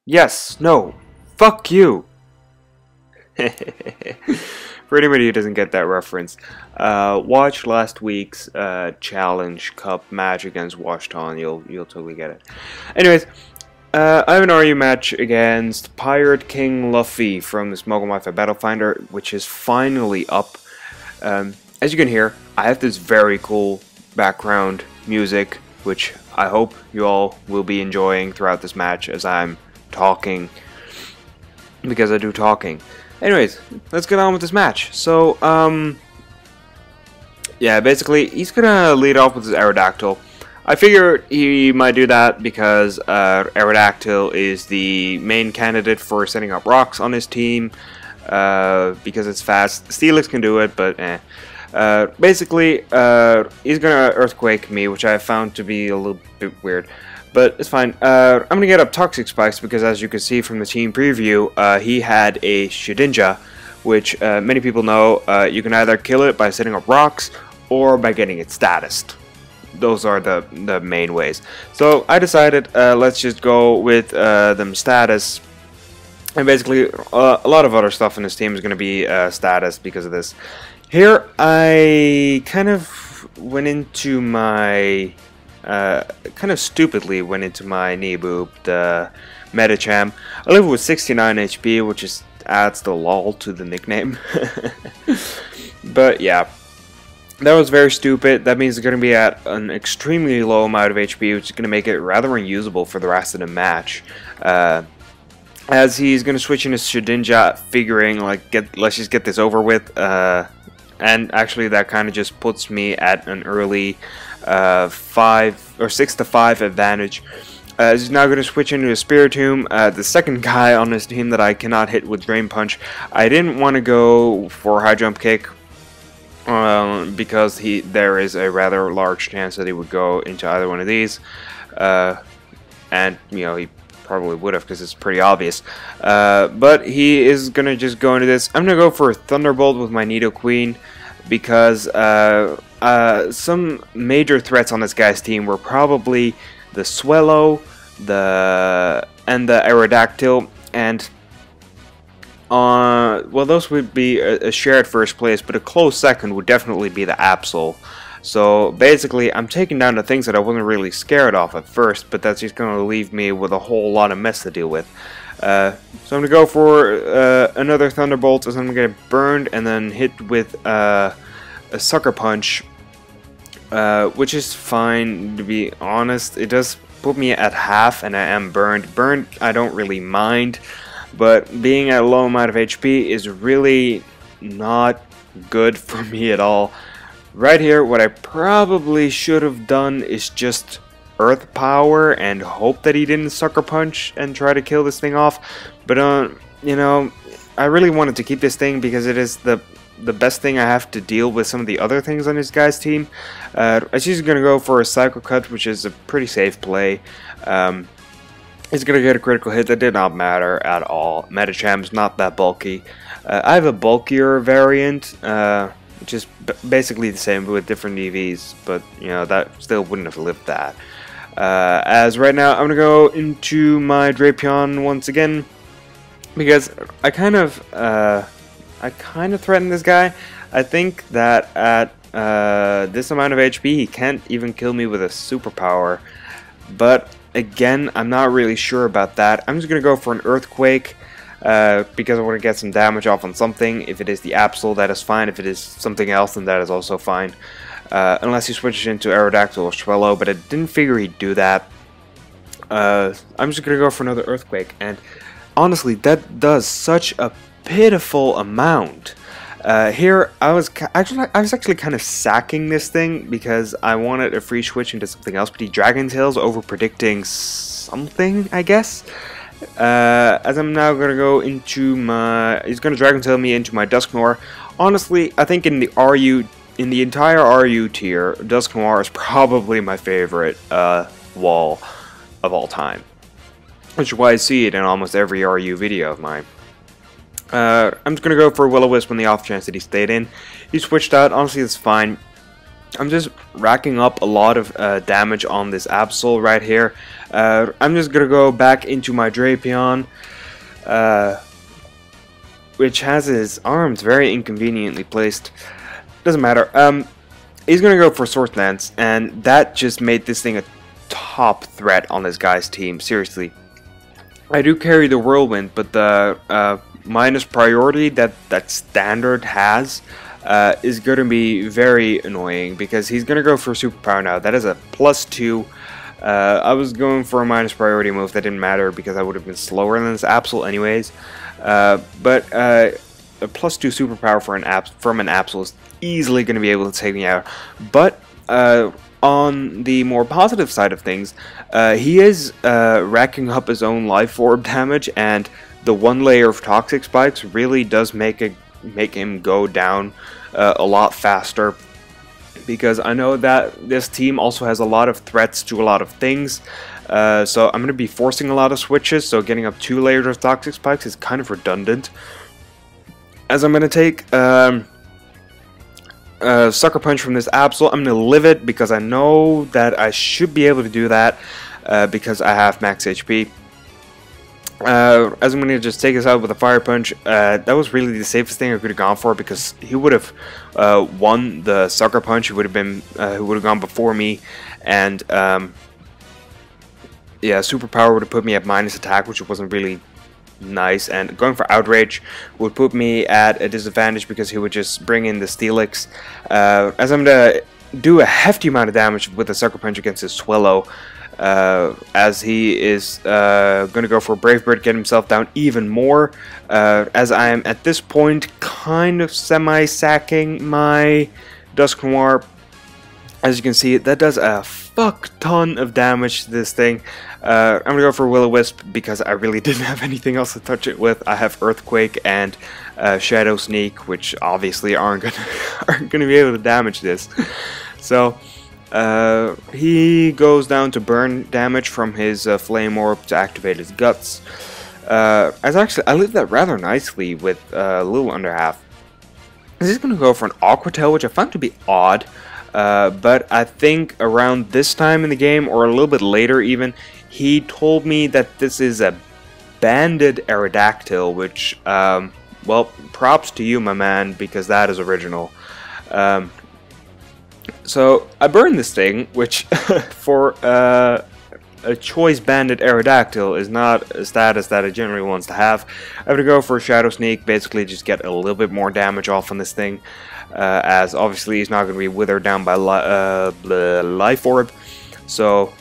Yes, no, fuck you. For anybody who doesn't get that reference, watch last week's Challenge Cup match against WoJtOn. You'll totally get it. Anyways, I have an RU match against PirateKingLuffy from the Smuggle Wi-Fi Battle Finder, which is finally up. As you can hear, I have this very cool background music, which I hope you all will be enjoying throughout this match as I'm talking, because I do talking. Anyways, let's get on with this match. So, yeah, basically, he's gonna lead off with his Aerodactyl. I figured he might do that because Aerodactyl is the main candidate for setting up rocks on his team, because it's fast. Steelix can do it, but basically, he's gonna Earthquake me, which I found to be a little bit weird. But it's fine. I'm going to get up Toxic Spikes because, as you can see from the team preview, he had a Shedinja, which many people know you can either kill it by setting up rocks or by getting it statused. Those are the main ways. So I decided let's just go with them status. And basically, a lot of other stuff in this team is going to be status because of this. Here, I kind of went into my... kind of stupidly went into my knee boob, the Metacham. I live with 69 HP, which is adds the lol to the nickname. But yeah, that was very stupid. That means it's going to be at an extremely low amount of HP, which is going to make it rather unusable for the rest of the match. As he's going to switch into Shedinja, figuring like let's just get this over with. And actually, that kind of just puts me at an early 5 or 6 to 5 advantage. He's now going to switch into a Spiritomb, the second guy on this team that I cannot hit with Drain Punch. I didn't want to go for High Jump Kick because there is a rather large chance that he would go into either one of these, and you know he probably would have because it's pretty obvious. But he is going to just go into this. I'm going to go for a Thunderbolt with my Nidoqueen because some major threats on this guy's team were probably the Swellow, and the Aerodactyl, and well, those would be a shared first place, but a close second would definitely be the Absol. So basically, I'm taking down the things that I wasn't really scared of at first, but that's just going to leave me with a whole lot of mess to deal with. So I'm going to go for another Thunderbolt as I'm going to get burned and then hit with a Sucker Punch, which is fine, to be honest. It does put me at half and I am burned. Burned, I don't really mind, but being at a low amount of HP is really not good for me at all. Right here, what I probably should have done is just Earth Power and hope that he didn't Sucker Punch and try to kill this thing off. But, you know, I really wanted to keep this thing because it is the best thing I have to deal with some of the other things on this guy's team. I was just going to go for a Psycho Cut, which is a pretty safe play. He's going to get a critical hit. That did not matter at all. Metacham's not that bulky. I have a bulkier variant, which is basically the same with different EVs, but you know that still wouldn't have lived that. As right now, I'm gonna go into my Drapion once again because I kind of threatened this guy. I think that at this amount of HP, he can't even kill me with a superpower. But again, I'm not really sure about that. I'm just gonna go for an Earthquake. Because I want to get some damage off on something. If it is the Absol, that is fine. If it is something else, then that is also fine. Unless he switches into Aerodactyl or Swellow, but I didn't figure he'd do that. I'm just going to go for another Earthquake. And honestly, that does such a pitiful amount. Here, I was actually kind of sacking this thing because I wanted a free switch into something else, but he Dragon Tails over predicting something, I guess. As I'm now going to go into my... He's going to Dragon Tail me into my Dusknoir. Honestly, I think in the entire RU tier, Dusknoir is probably my favorite wall of all time. Which is why I see it in almost every RU video of mine. I'm just going to go for Will-O-Wisp on the off chance that he stayed in. He switched out. Honestly, that's fine. I'm just racking up a lot of damage on this Absol right here. I'm just gonna go back into my Drapion, which has his arms very inconveniently placed. Doesn't matter. He's gonna go for Sword Dance, and that just made this thing a top threat on this guy's team. Seriously, I do carry the Whirlwind, but the minus priority that standard has is going to be very annoying because he's going to go for Superpower now. That is a +2. I was going for a minus priority move. That didn't matter because I would have been slower than this Absol anyways. But a +2 Superpower for from an Absol is easily going to be able to take me out. But on the more positive side of things, he is racking up his own Life Orb damage, and the one layer of Toxic Spikes really does make him go down a lot faster, because I know that this team also has a lot of threats to a lot of things, so I'm going to be forcing a lot of switches, so getting up 2 layers of Toxic Spikes is kind of redundant, as I'm going to take Sucker Punch from this Absol. I'm going to live it because I know that I should be able to do that because I have max HP. As I'm going to just take this out with a Fire Punch, that was really the safest thing I could have gone for, because he would have won the Sucker Punch. He would have gone before me, and yeah, Superpower would have put me at minus attack, which wasn't really nice, and going for Outrage would put me at a disadvantage because he would just bring in the Steelix. As I'm going to do a hefty amount of damage with the Sucker Punch against his Swellow, as he is going to go for Brave Bird, get himself down even more, as I am at this point kind of semi-sacking my Dusknoir. As you can see, that does a fuck ton of damage to this thing. I'm going to go for Will-O-Wisp because I really didn't have anything else to touch it with. I have Earthquake and Shadow Sneak, which obviously aren't gonna be able to damage this. So he goes down to burn damage from his Flame Orb to activate his Guts. I lived that rather nicely with a little under half. He's going to go for an Aqua Tail, which I found to be odd. But I think around this time in the game, or a little bit later even, he told me that this is a banded Aerodactyl, which, well, props to you, my man, because that is original. So I burned this thing, which for a choice banded Aerodactyl is not a status that it generally wants to have. I'm going to go for Shadow Sneak, basically just get a little bit more damage off on this thing, as obviously he's not going to be withered down by Life Orb. So,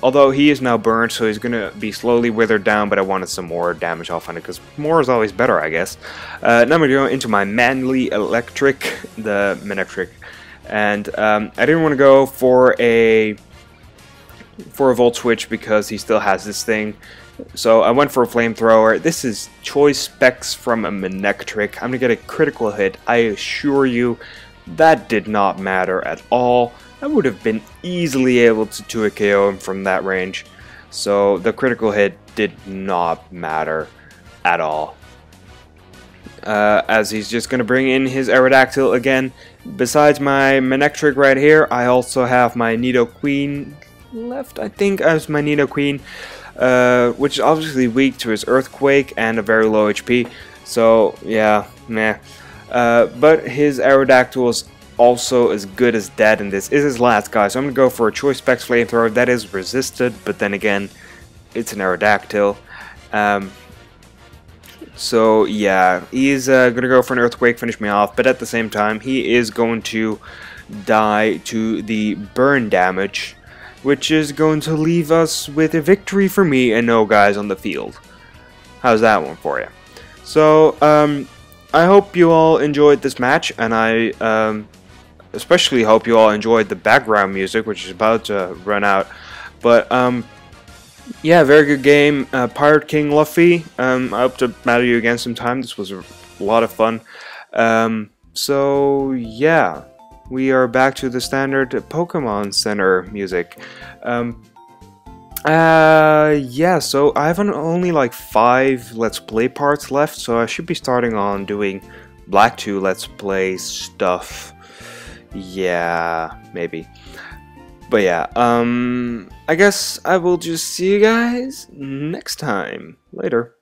although he is now burned, so he's going to be slowly withered down, but I wanted some more damage off on it, because more is always better, I guess. Now I'm going to go into my Manly Electric, the Manectric, and I didn't want to go for a Volt Switch because he still has this thing. So I went for a Flamethrower. This is choice specs from a Manectric. I'm going to get a critical hit. I assure you that did not matter at all. I would have been easily able to 2-hit KO him from that range. So the critical hit did not matter at all. As he's just going to bring in his Aerodactyl again. Besides my Manectric right here, I also have my Nidoqueen left, I think, as my Nidoqueen, which is obviously weak to his Earthquake and a very low HP. So, yeah, meh. But his Aerodactyl is also as good as dead, and this is his last guy. So I'm going to go for a Choice Specs Flamethrower. That is resisted, but then again, it's an Aerodactyl. So yeah, he's going to go for an Earthquake, finish me off, but at the same time, he is going to die to the burn damage, which is going to leave us with a victory for me and no guys on the field. How's that one for you? So, I hope you all enjoyed this match, and I especially hope you all enjoyed the background music, which is about to run out. But, yeah, very good game. PirateKingLuffy, I hope to battle you again sometime. This was a lot of fun. So, yeah, we are back to the standard Pokemon Center music. Yeah, so I have only like 5 Let's Play parts left, so I should be starting on doing Black 2 Let's Play stuff. Yeah, maybe. But yeah, I guess I will just see you guys next time. Later.